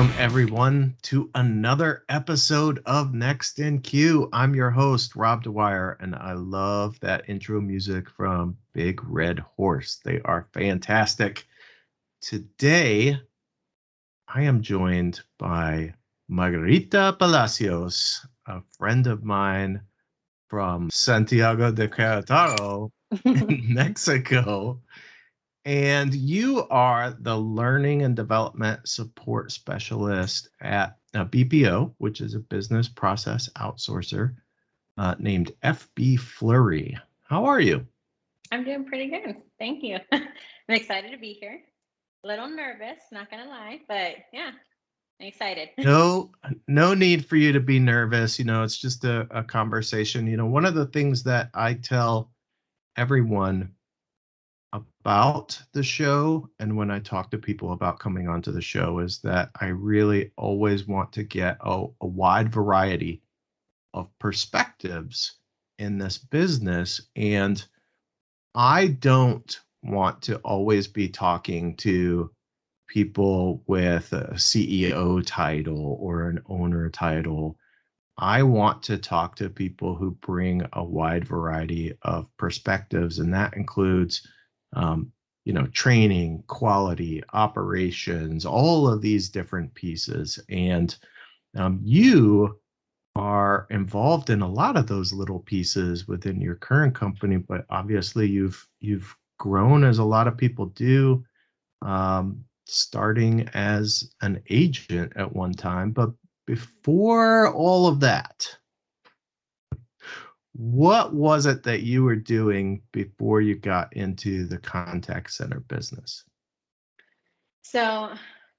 Welcome, everyone, to another episode of Next in Queue. I'm your host, Rob Dwyer, and I love that intro music from Big Red Horse. They are fantastic. Today, I am joined by Margarita Palacios, a friend of mine from Santiago de Querétaro in Mexico. And you are the Learning and Development Support Specialist at BPO, which is a business process outsourcer named FB Flurry. How are you? I'm doing pretty good. Thank you. I'm excited to be here. A little nervous, not going to lie, but yeah, I'm excited. No need for you to be nervous. It's just a conversation. One of the things that I tell everyone about the show and when I talk to people about coming onto the show is that I really always want to get a wide variety of perspectives in this business. And I don't want to always be talking to people with a CEO title or an owner title. I want to talk to people who bring a wide variety of perspectives, and that includes training, quality, operations, all of these different pieces. And you are involved in a lot of those little pieces within your current company, but obviously you've grown as a lot of people do, starting as an agent at one time. But before all of that, what was it that you were doing before you got into the contact center business? So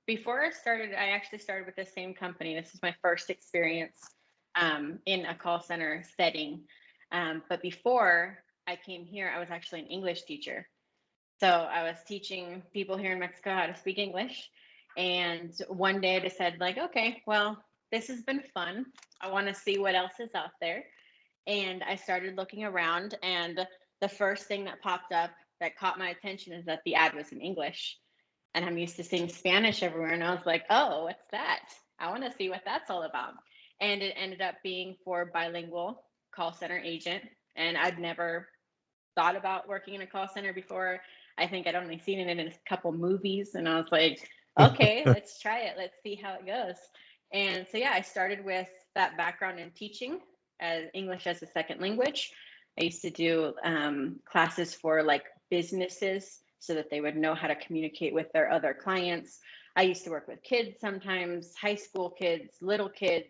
before I actually started with the same company. This is my first experience in a call center setting. But before I came here, I was actually an English teacher. So I was teaching people here in Mexico how to speak English. And one day I decided, okay, well, this has been fun. I want to see what else is out there. And I started looking around, and the first thing that popped up that caught my attention is that the ad was in English. And I'm used to seeing Spanish everywhere. And I was like, oh, what's that? I want to see what that's all about. And it ended up being for bilingual call center agent. And I'd never thought about working in a call center before. I think I'd only seen it in a couple movies. And I was like, okay, let's try it. Let's see how it goes. And so, yeah, I started with that background in teaching as English as a second language. I used to do classes for businesses so that they would know how to communicate with their other clients. I used to work with kids sometimes, high school kids, little kids,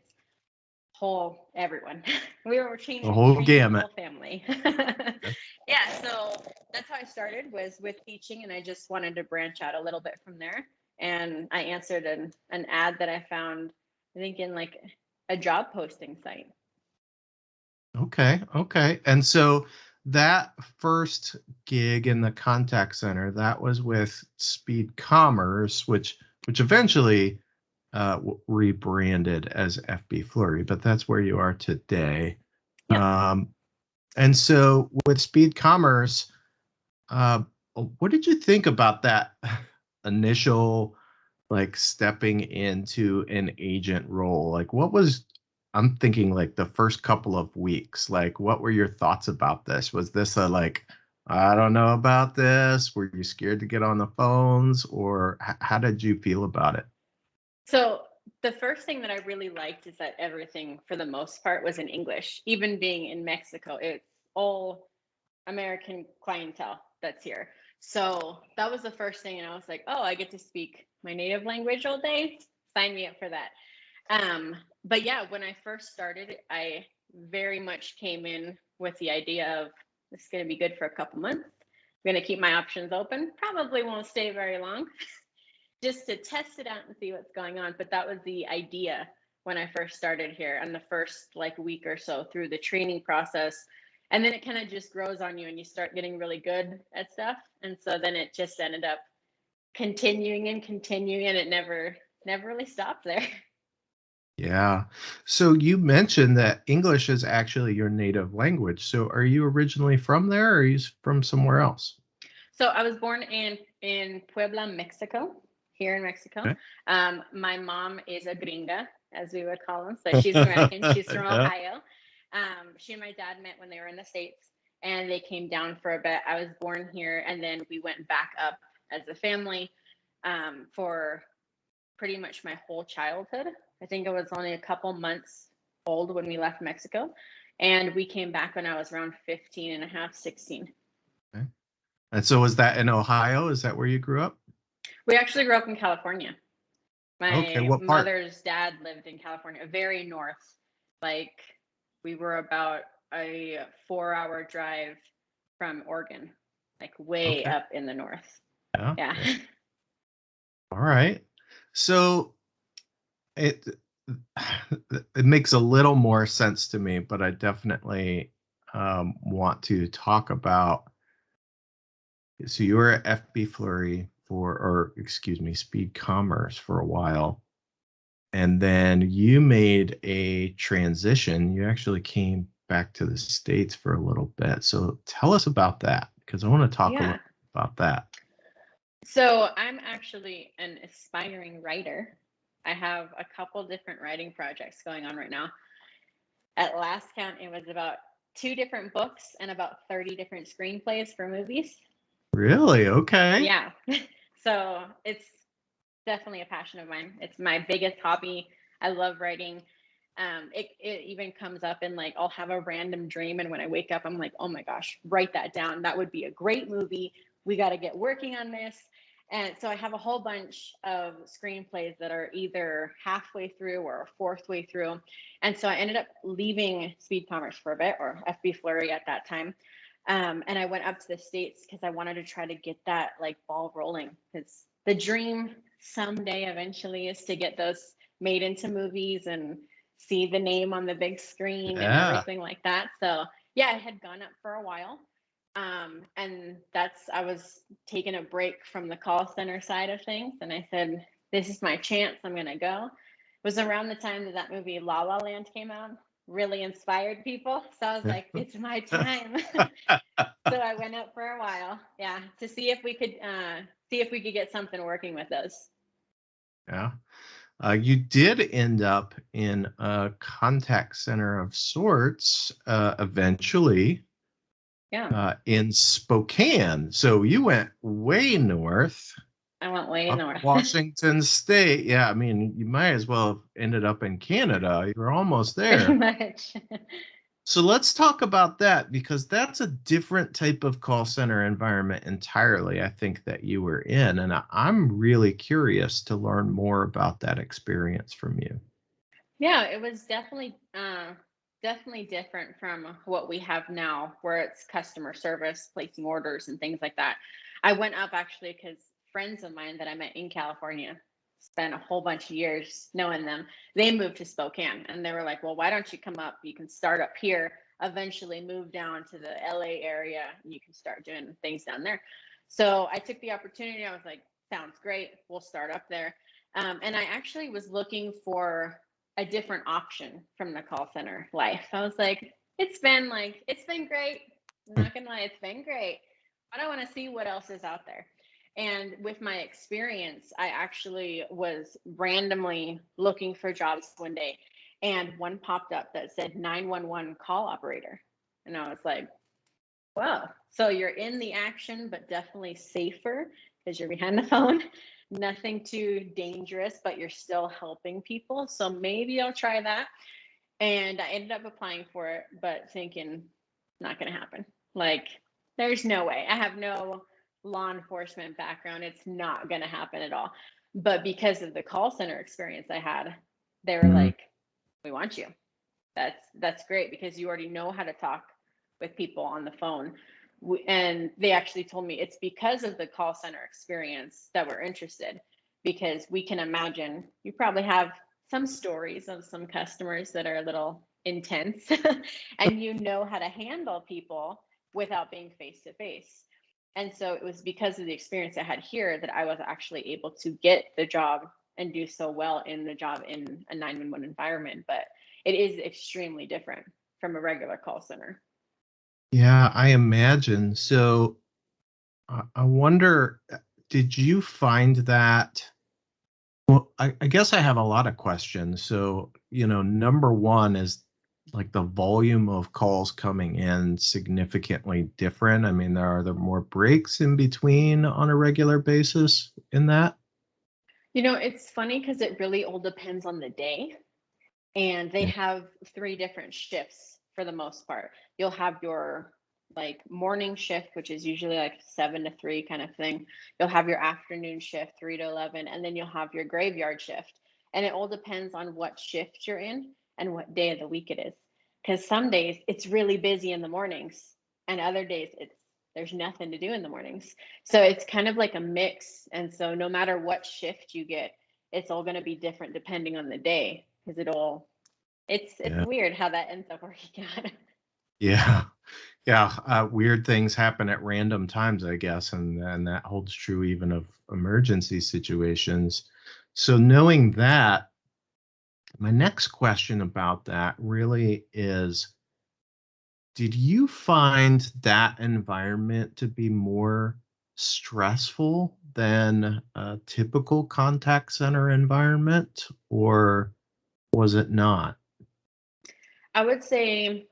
everyone. We were training The whole gamut. The whole family. Yeah, so that's how I started, was with teaching, and I just wanted to branch out a little bit from there. And I answered an ad that I found, I think, in a job posting site. Okay. And so that first gig in the contact center, that was with Speed Commerce, which eventually rebranded as FB Flurry, but that's where you are today. Yep. And so with Speed Commerce, what did you think about that initial stepping into an agent role? I'm thinking the first couple of weeks, what were your thoughts about this? Was this I don't know about this? Were you scared to get on the phones, or how did you feel about it? So the first thing that I really liked is that everything, for the most part, was in English. Even being in Mexico, it's all American clientele that's here. So that was the first thing. And I was like, oh, I get to speak my native language all day. Sign me up for that. But yeah, when I first started, I very much came in with the idea of this is going to be good for a couple months. I'm going to keep my options open. Probably won't stay very long, just to test it out and see what's going on. But that was the idea when I first started here, and the first week or so through the training process. And then it kind of just grows on you, and you start getting really good at stuff. And so then it just ended up continuing, and it never really stopped there. Yeah. So you mentioned that English is actually your native language. So are you originally from there, or are you from somewhere else? So I was born in Puebla, Mexico. here in Mexico. Okay. My mom is a gringa, as we would call them. So she's American. She's from Yeah. Ohio. She and my dad met when they were in the States, and they came down for a bit. I was born here, and then we went back up as a family for pretty much my whole childhood. I think I was only a couple months old when we left Mexico, and we came back when I was around 15 and a half, 16. Okay. And so was that in Ohio? Is that where you grew up? We actually grew up in California. Okay, My what part? mother's dad lived in California, very north. Like we were about a 4-hour drive from Oregon, like way Okay. up in the north. Yeah. Yeah. All right. So it it makes a little more sense to me, but I definitely want to talk about. So you were at FB Flurry or excuse me, Speed Commerce for a while, and then you made a transition. You actually came back to the States for a little bit. So tell us about that, because I want to talk a Yeah. little about that. So I'm actually an aspiring writer. I have a couple different writing projects going on right now. At last count, it was about 2 different books and about 30 different screenplays for movies. Really? Okay. Yeah. So it's definitely a passion of mine. It's my biggest hobby. I love writing. It even comes up in like I'll have a random dream, and when I wake up, I'm like, oh my gosh, write that down. That would be a great movie. We got to get working on this. And so I have a whole bunch of screenplays that are either halfway through or a fourth way through. And so I ended up leaving Speed Commerce for a bit, or FB Flurry at that time. And I went up to the States because I wanted to try to get that like ball rolling, because the dream someday eventually is to get those made into movies and see the name on the big screen and Yeah. everything like that. So yeah, I had gone up for a while. And I was taking a break from the call center side of things. And I said, this is my chance. I'm going to go. It was around the time that movie La La Land came out, really inspired people. So I was like, it's my time. So I went up for a while, yeah, to see if we could get something working with those. Yeah. You did end up in a contact center of sorts eventually Yeah, in Spokane. So you went way north, I went way up north. Washington State. Yeah, I mean, you might as well have ended up in Canada. You were almost Pretty there. much. So let's talk about that, because that's a different type of call center environment entirely, I think, that you were in. And I'm really curious to learn more about that experience from you. Yeah, it was definitely different from what we have now, where it's customer service, placing orders and things like that. I went up actually because friends of mine that I met in California, spent a whole bunch of years knowing them. They moved to Spokane, and they were like, well, why don't you come up? You can start up here, eventually move down to the LA area, and you can start doing things down there. So I took the opportunity. I was like, sounds great. We'll start up there. And I actually was looking for a different option from the call center life. I was like, it's been great. I'm not gonna lie, it's been great. But I want to see what else is out there. And with my experience, I actually was randomly looking for jobs one day, and one popped up that said 911 call operator. And I was like, wow. So you're in the action, but definitely safer because you're behind the phone. Nothing too dangerous, but you're still helping people. So maybe I'll try that. And I ended up applying for it, but thinking, not going to happen. Like, there's no way. I have no law enforcement background. It's not going to happen at all. But because of the call center experience I had, they were Mhm. like, we want you. That's great because you already know how to talk with people on the phone. And they actually told me it's because of the call center experience that we're interested, because we can imagine you probably have some stories of some customers that are a little intense and you know how to handle people without being face to face. And so it was because of the experience I had here that I was actually able to get the job and do so well in the job in a 911 environment. But it is extremely different from a regular call center. Yeah, I imagine. So I wonder, did you find that? Well, I guess I have a lot of questions. So, number one is like the volume of calls coming in significantly different. I mean, are there more breaks in between on a regular basis in that? It's funny because it really all depends on the day. And they Yeah. have three different shifts for the most part. You'll have your like morning shift, which is usually like 7 to 3 kind of thing. You'll have your afternoon shift, 3 to 11, and then you'll have your graveyard shift. And it all depends on what shift you're in and what day of the week it is. Because some days it's really busy in the mornings, and other days there's nothing to do in the mornings. So it's kind of like a mix. And so no matter what shift you get, it's all going to be different depending on the day because it's Yeah. weird how that ends up working out. Yeah. Yeah. Weird things happen at random times, I guess. And that holds true even of emergency situations. So, knowing that, my next question about that really is, did you find that environment to be more stressful than a typical contact center environment, or was it not? I would say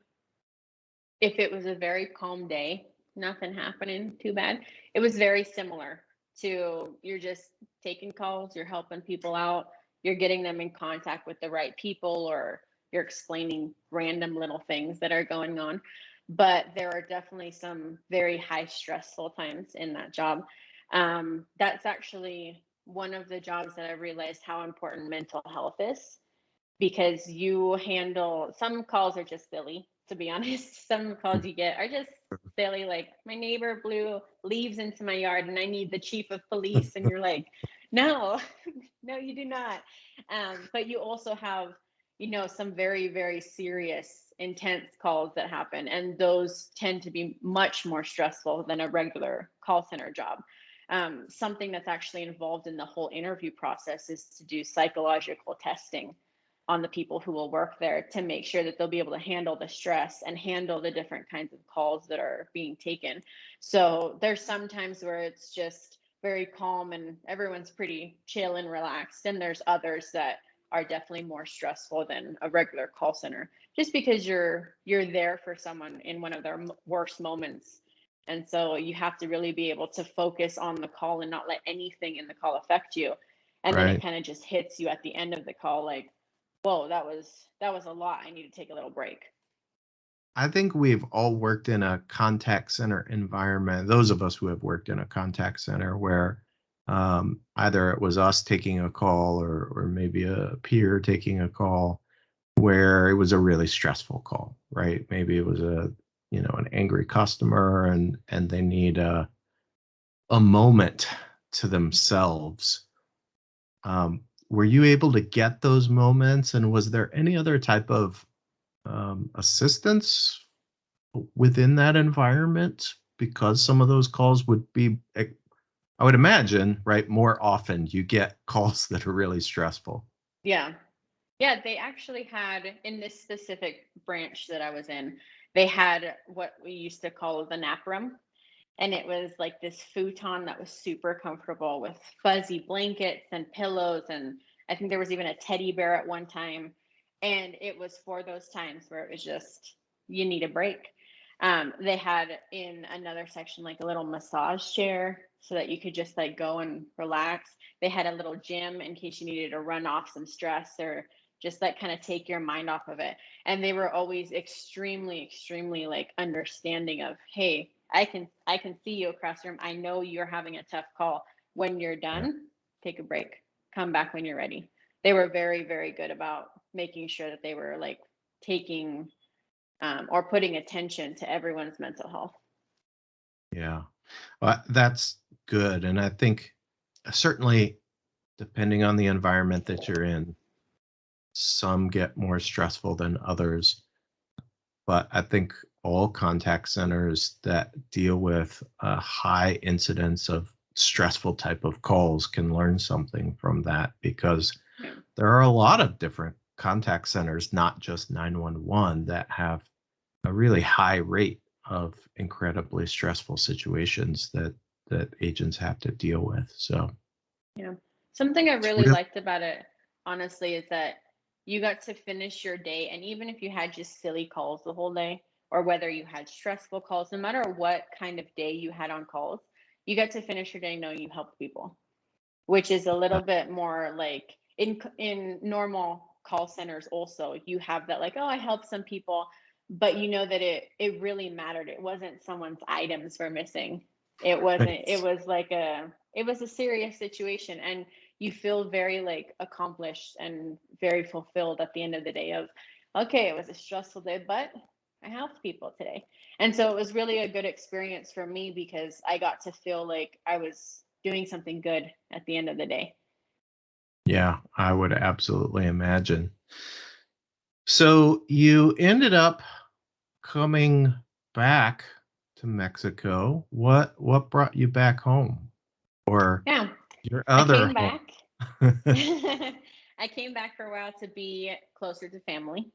if it was a very calm day, nothing happening too bad, it was very similar to you're just taking calls, you're helping people out, you're getting them in contact with the right people, or you're explaining random little things that are going on. But there are definitely some very high stressful times in that job. That's actually one of the jobs that I realized how important mental health is because you handle some calls are just silly, to be honest. Some calls you get are just silly, like my neighbor blew leaves into my yard and I need the chief of police. And you're like, no, no, you do not. But you also have, some very, very serious, intense calls that happen. And those tend to be much more stressful than a regular call center job. Something that's actually involved in the whole interview process is to do psychological testing on the people who will work there to make sure that they'll be able to handle the stress and handle the different kinds of calls that are being taken. So there's some times where it's just very calm and everyone's pretty chill and relaxed. And there's others that are definitely more stressful than a regular call center, just because you're there for someone in one of their worst moments. And so you have to really be able to focus on the call and not let anything in the call affect you. And then it Right. kind of just hits you at the end of the call like, whoa, that was a lot. I need to take a little break. I think we've all worked in a contact center environment, those of us who have worked in a contact center where either it was us taking a call or maybe a peer taking a call where it was a really stressful call, right? Maybe it was an angry customer and they need a moment to themselves. Were you able to get those moments, and was there any other type of assistance within that environment? Because some of those calls would be, I would imagine, right, more often you get calls that are really stressful. Yeah. Yeah, they actually had in this specific branch that I was in, they had what we used to call the nap room. And it was like this futon that was super comfortable with fuzzy blankets and pillows. And I think there was even a teddy bear at one time. And it was for those times where it was just, you need a break. They had in another section like a little massage chair so that you could just like go and relax. They had a little gym in case you needed to run off some stress or just like kind of take your mind off of it. And they were always extremely, extremely like understanding of, hey, I can see you across the room. I know you're having a tough call. When you're Yeah. done, take a break. Come back when you're ready. They were very, very good about making sure that they were like taking or putting attention to everyone's mental health. Yeah. Well, that's good. And I think certainly depending on the environment that you're in, some get more stressful than others. But I think all contact centers that deal with a high incidence of stressful type of calls can learn something from that, because Yeah. there are a lot of different contact centers, not just 911, that have a really high rate of incredibly stressful situations that agents have to deal with. So, Yeah. Something I It's really real. liked about it, honestly, is that you got to finish your day. And even if you had just silly calls the whole day, or whether you had stressful calls, no matter what kind of day you had on calls, you got to finish your day knowing you helped people, which is a little bit more like in normal call centers also you have that like, oh, I helped some people, but you know that it really mattered. It wasn't someone's items were missing. It wasn't, it It's, was like it was a serious situation, and you feel very like accomplished and very fulfilled at the end of the day of, okay, it was a stressful day, but I helped people today. And so it was really a good experience for me because I got to feel like I was doing something good at the end of the day. yeah, I would absolutely imagine. So you ended up coming back to Mexico. What brought you back home, or Yeah, your I other came home? back. I came back for a while to be closer to family.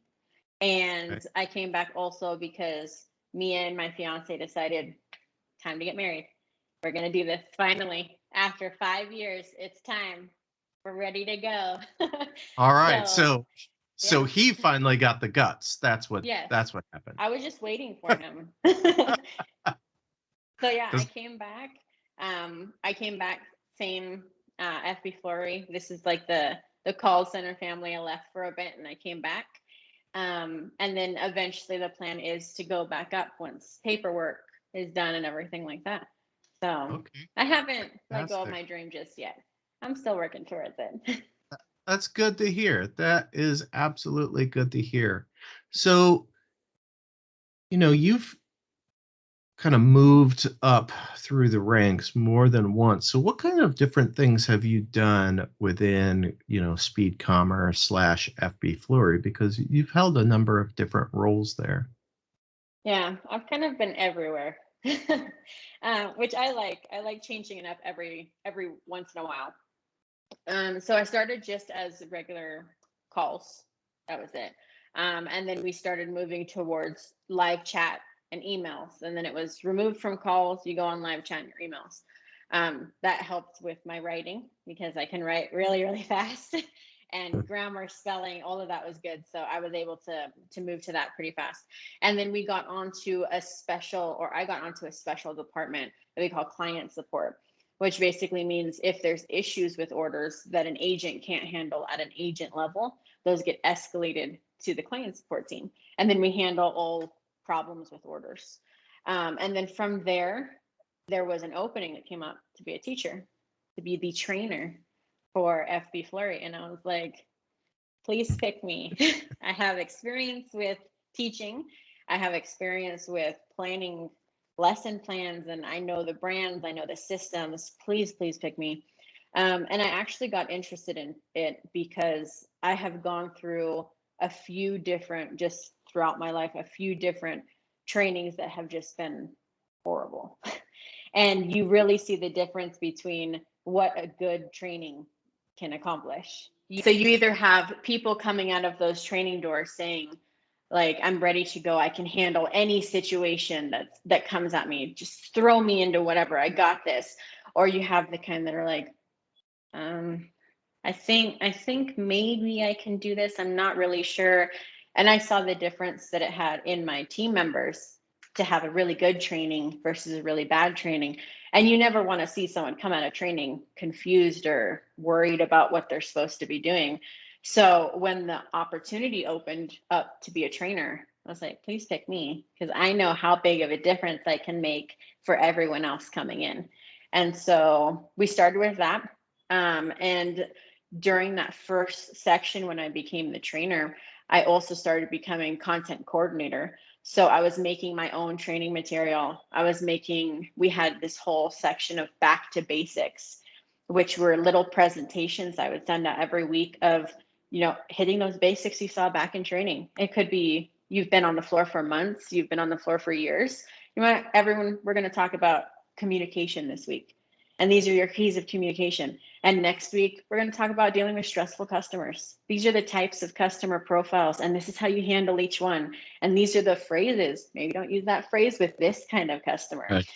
And Okay. I came back also because me and my fiance decided time to get married. We're going to do this finally. After 5 years, it's time. We're ready to go. All right. So, So yeah, he finally got the guts. yes, That's what happened. I was just waiting for him. So, yeah, I 'Cause- came back. I came back same FB Flurry. This is like the call center family. I left for a bit and I came back. And then eventually the plan is to go back up once paperwork is done and everything like that. So okay, I haven't let go of fantastic. my dream just yet. I'm still working towards it. That's good to hear. That is absolutely good to hear. So, you've kind of moved up through the ranks more than once. So what kind of different things have you done within, Speed Commerce slash FB Flurry? Because you've held a number of different roles there. Yeah, I've kind of been everywhere, which I like. I like changing it up every once in a while. So I started just as regular calls. That was it. And then we started moving towards live chat and emails. And then it was removed from calls. You go on live chat and your emails. That helped with my writing because I can write really, really fast. And grammar, spelling, all of that was good. So I was able to move to that pretty fast. And then we got onto a special, or I got onto a special department that we call client support, which basically means if there's issues with orders that an agent can't handle at an agent level, those get escalated to the client support team. And then we handle all problems with orders. And then from there was an opening that came up to be a teacher, to be the trainer for FB Flurry. And I was like, please pick me. I have experience with teaching. I have experience with planning lesson plans, and I know the brands, I know the systems. Please, please pick me. And I actually got interested in it because I have gone through a few different, just throughout my life, a few different trainings that have just been horrible. And you really see the difference between what a good training can accomplish. So you either have people coming out of those training doors saying, like, I'm ready to go. I can handle any situation that comes at me. Just throw me into whatever. I got this. Or you have the kind that are like, I think maybe I can do this. I'm not really sure. And I saw the difference that it had in my team members to have a really good training versus a really bad training. And you never want to see someone come out of training confused or worried about what they're supposed to be doing. So when the opportunity opened up to be a trainer, I was like, please pick me because I know how big of a difference I can make for everyone else coming in. And so we started with that. And during that first section, when I became the trainer, I also started becoming content coordinator. So I was making my own training material. We had this whole section of back to basics, which were little presentations I would send out every week of, hitting those basics you saw back in training. It could be you've been on the floor for months, you've been on the floor for years. Everyone, we're going to talk about communication this week. And these are your keys of communication. And next week, we're going to talk about dealing with stressful customers. These are the types of customer profiles, and this is how you handle each one. And these are the phrases. Maybe don't use that phrase with this kind of customer. Right.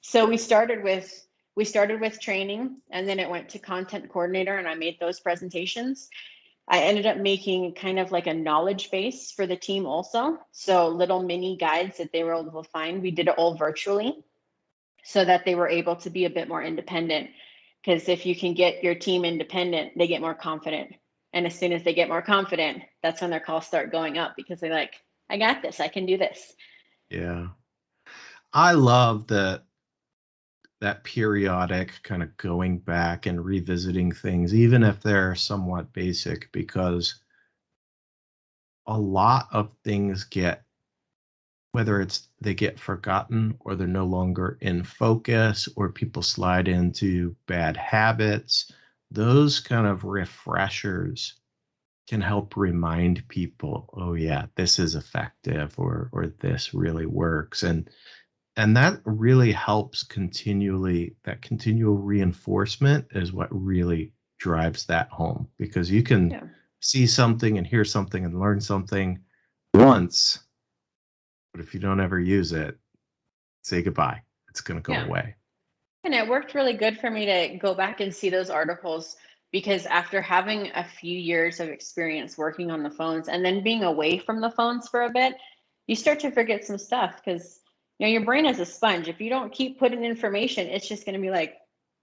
So we started with we started with training, and then it went to content coordinator, and I made those presentations. I ended up making kind of like a knowledge base for the team also. So little mini guides that they were able to find. We did it all virtually so that they were able to be a bit more independent. Because if you can get your team independent, they get more confident. And as soon as they get more confident, that's when their calls start going up, because they're like, I got this, I can do this. Yeah. I love that periodic kind of going back and revisiting things, even if they're somewhat basic, because a lot of things get, whether it's they get forgotten or they're no longer in focus or people slide into bad habits, those kind of refreshers can help remind people, oh yeah, this is effective, or this really works. And that really helps continually. That continual reinforcement is what really drives that home, because you can Yeah. see something and hear something and learn something once, but if you don't ever use it, say goodbye. It's going to go Yeah. away. And it worked really good for me to go back and see those articles, because after having a few years of experience working on the phones and then being away from the phones for a bit, you start to forget some stuff, because your brain is a sponge. If you don't keep putting information, it's just going to be like,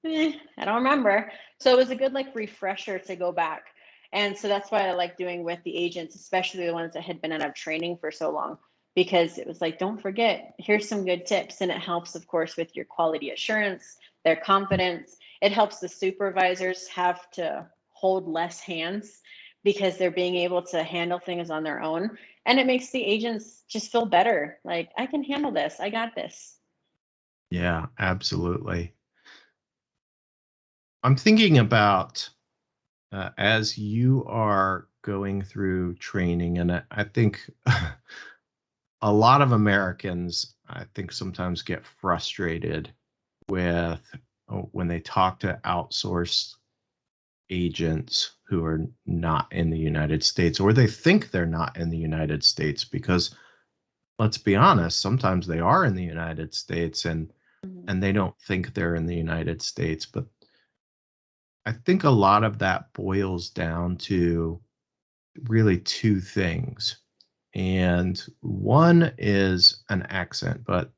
I don't remember. So it was a good like refresher to go back. And so that's why I like doing with the agents, especially the ones that had been out of training for so long, because it was like, don't forget, here's some good tips. And it helps, of course, with your quality assurance, their confidence. It helps the supervisors have to hold less hands, because they're being able to handle things on their own. And it makes the agents just feel better. Like, I can handle this. I got this. Yeah, absolutely. I'm thinking about as you are going through training, and I think a lot of Americans, I think, sometimes get frustrated with when they talk to outsourced agents who are not in the United States, or they think they're not in the United States, because let's be honest, sometimes they are in the United States, Mhm. and they don't think they're in the United States. But I think a lot of that boils down to really two things. And one is an accent, but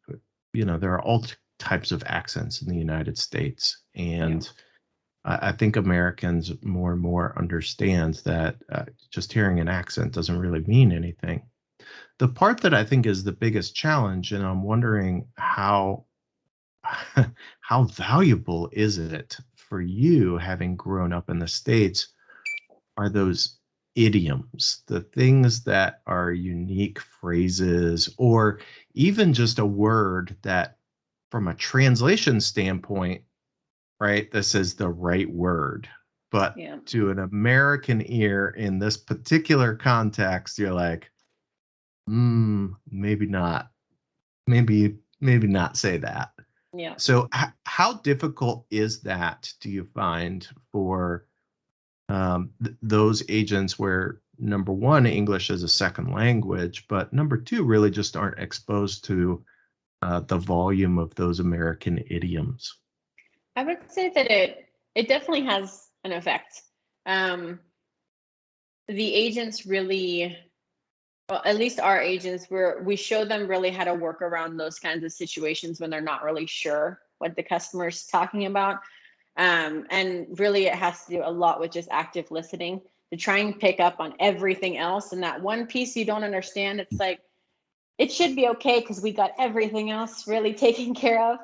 there are all types of accents in the United States. Yeah. And I think Americans more and more understand that just hearing an accent doesn't really mean anything. The part that I think is the biggest challenge, and I'm wondering how valuable is it for you, having grown up in the States, are those idioms, the things that are unique phrases, or even just a word that, from a translation standpoint, right, this is the right word. But Yeah. to an American ear in this particular context, you're like, maybe not. Maybe not say that. Yeah. So, how difficult is that, do you find, for those agents where, number one, English is a second language, but number two, really just aren't exposed to the volume of those American idioms? I would say that it definitely has an effect. Um, the agents really, well, at least our agents, we show them really how to work around those kinds of situations when they're not really sure what the customer's talking about. And really, it has to do a lot with just active listening, to try and pick up on everything else. And that one piece you don't understand, it's like, it should be okay, because we got everything else really taken care of.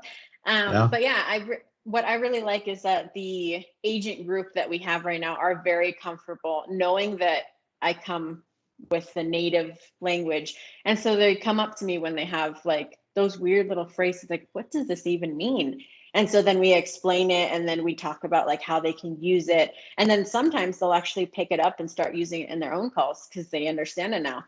Yeah. But yeah, what I really like is that the agent group that we have right now are very comfortable knowing that I come with the native language. And so they come up to me when they have like those weird little phrases, like, what does this even mean? And so then we explain it, and then we talk about like how they can use it. And then sometimes they'll actually pick it up and start using it in their own calls, because they understand it now.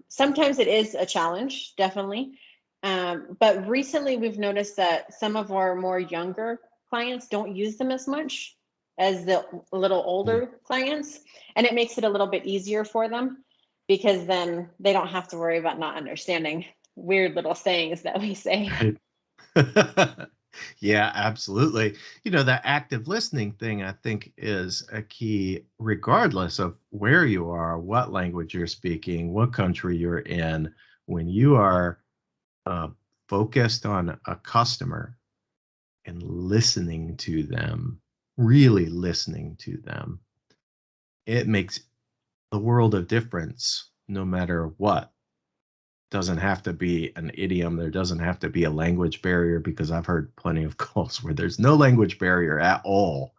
Sometimes it is a challenge, definitely. But recently we've noticed that some of our more younger clients don't use them as much as the little older clients. And it makes it a little bit easier for them, because then they don't have to worry about not understanding weird little sayings that we say. Right. Yeah, absolutely. That active listening thing, I think, is a key, regardless of where you are, what language you're speaking, what country you're in. When you are uh, focused on a customer and listening to them, really listening to them, it makes the world of difference no matter what. Doesn't have to be an idiom. There doesn't have to be a language barrier, because I've heard plenty of calls where there's no language barrier at all,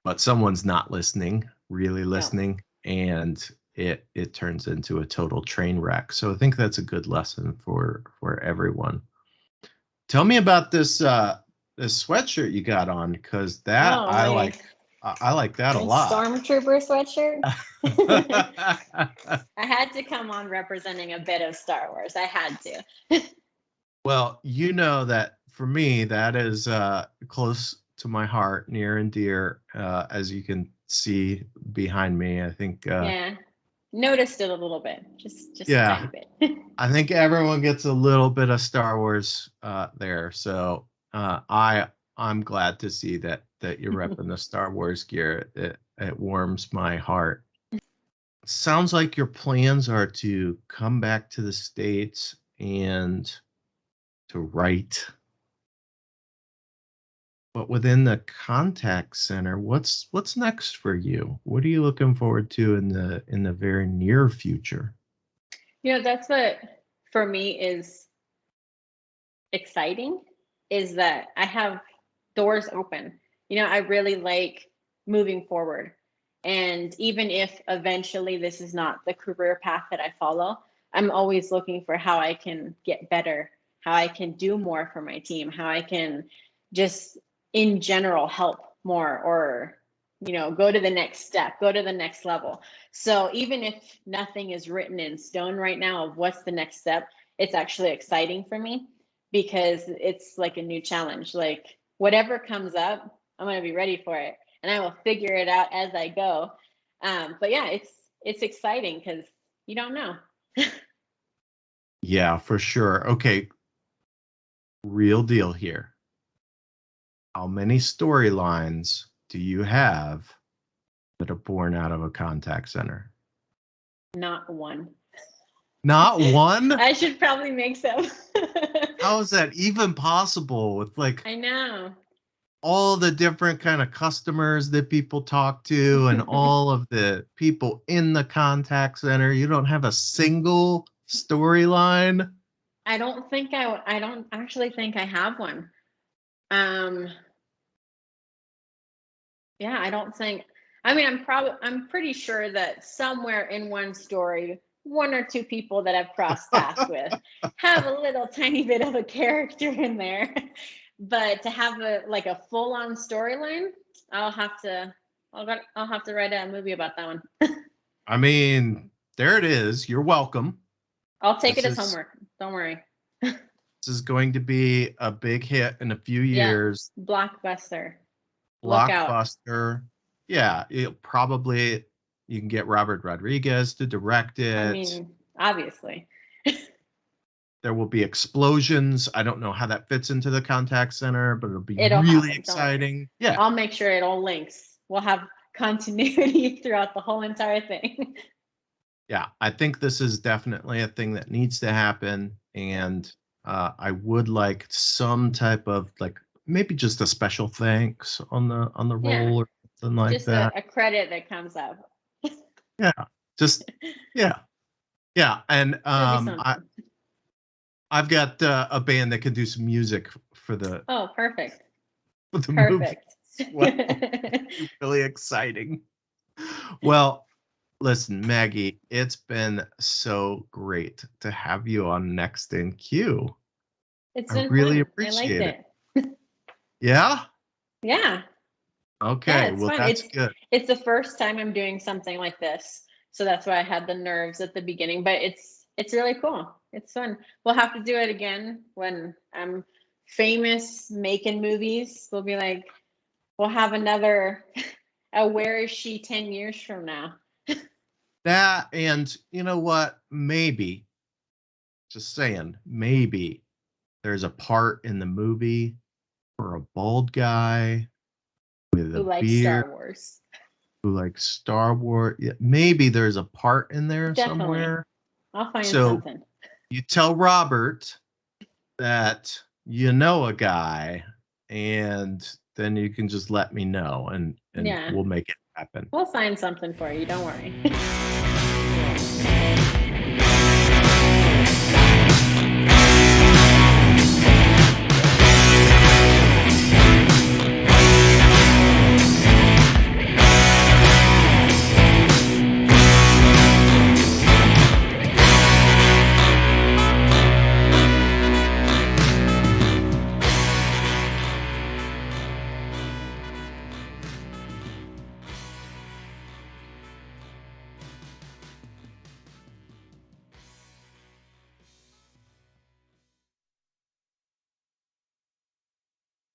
but someone's not listening, really Yeah. listening, and it turns into a total train wreck. So I think that's a good lesson for everyone. Tell me about this sweatshirt you got on, because that Oh, I like. I like that a my lot. Stormtrooper sweatshirt. I had to come on representing a bit of Star Wars. I had to. Well, you know that for me, that is close to my heart, near and dear, as you can see behind me. I think, Yeah. Noticed it a little bit. Just a yeah, tiny bit. I think everyone gets a little bit of Star Wars there. So I'm glad to see that you're repping the Star Wars gear. It warms my heart. Sounds like your plans are to come back to the States and to write. But within the contact center, what's next for you? What are you looking forward to in the very near future? That's what for me is exciting, is that I have doors open. I really like moving forward. And even if eventually this is not the career path that I follow, I'm always looking for how I can get better, how I can do more for my team, how I can just in general help more, or go to the next step, go to the next level. So even if nothing is written in stone right now of what's the next step, it's actually exciting for me, because it's like a new challenge. Like whatever comes up, I'm going to be ready for it, and I will figure it out as I go. But yeah, it's exciting because you don't know. Yeah, for sure. Okay, real deal here. How many storylines do you have that are born out of a contact center? Not one. Not one? I should probably make some. How is that even possible with like I know. all the different kind of customers that people talk to and all of the people in the contact center? You don't have a single storyline? I don't actually think I have one. Um, yeah, I don't think. I mean, I'm pretty sure that somewhere in one story, one or two people that I've crossed paths with have a little tiny bit of a character in there. But to have a full on storyline, I'll have to I'll have to write a movie about that one. I mean, there it is. You're welcome. I'll take it This as is homework. Don't worry. this is going to be a big hit in a few Yeah, years. blockbuster. Look out. Blockbuster. Yeah, you can get Robert Rodriguez to direct I it. mean, obviously. There will be explosions. I don't know how that fits into the contact center, but it'll be It'll really happen. Don't worry. exciting. Yeah. I'll make sure it all links. We'll have continuity throughout the whole entire thing. Yeah. I think this is definitely a thing that needs to happen. And I would like some type of, like, maybe just a special thanks on the Yeah, roll or something like just that. a credit that comes up. Yeah. Just yeah. Yeah. And It'll be something. I've got a band that can do some music for the Oh, perfect. for the movie Perfect. as well. Be really exciting. Well, listen, Maggie, it's been so great to have you on Next in Queue. It's I been really fun. I liked appreciate it. it. Yeah? Yeah. Yeah, Okay, it's well, fun. that's good. It's the first time I'm doing something like this. So that's why I had the nerves at the beginning, but it's really cool. It's fun. We'll have to do it again when I'm famous making movies. We'll be like, we'll have another where is she 10 years from now? That, and you know what? Maybe, just saying, maybe there's a part in the movie for a bald guy with Who a likes beard Star Wars? who likes Star Wars. Yeah, maybe there's a part in there Definitely. somewhere. I'll find So something. you tell Robert that you know a guy, and then you can just let me know, and Yeah. we'll make it happen. We'll find something for you. Don't worry.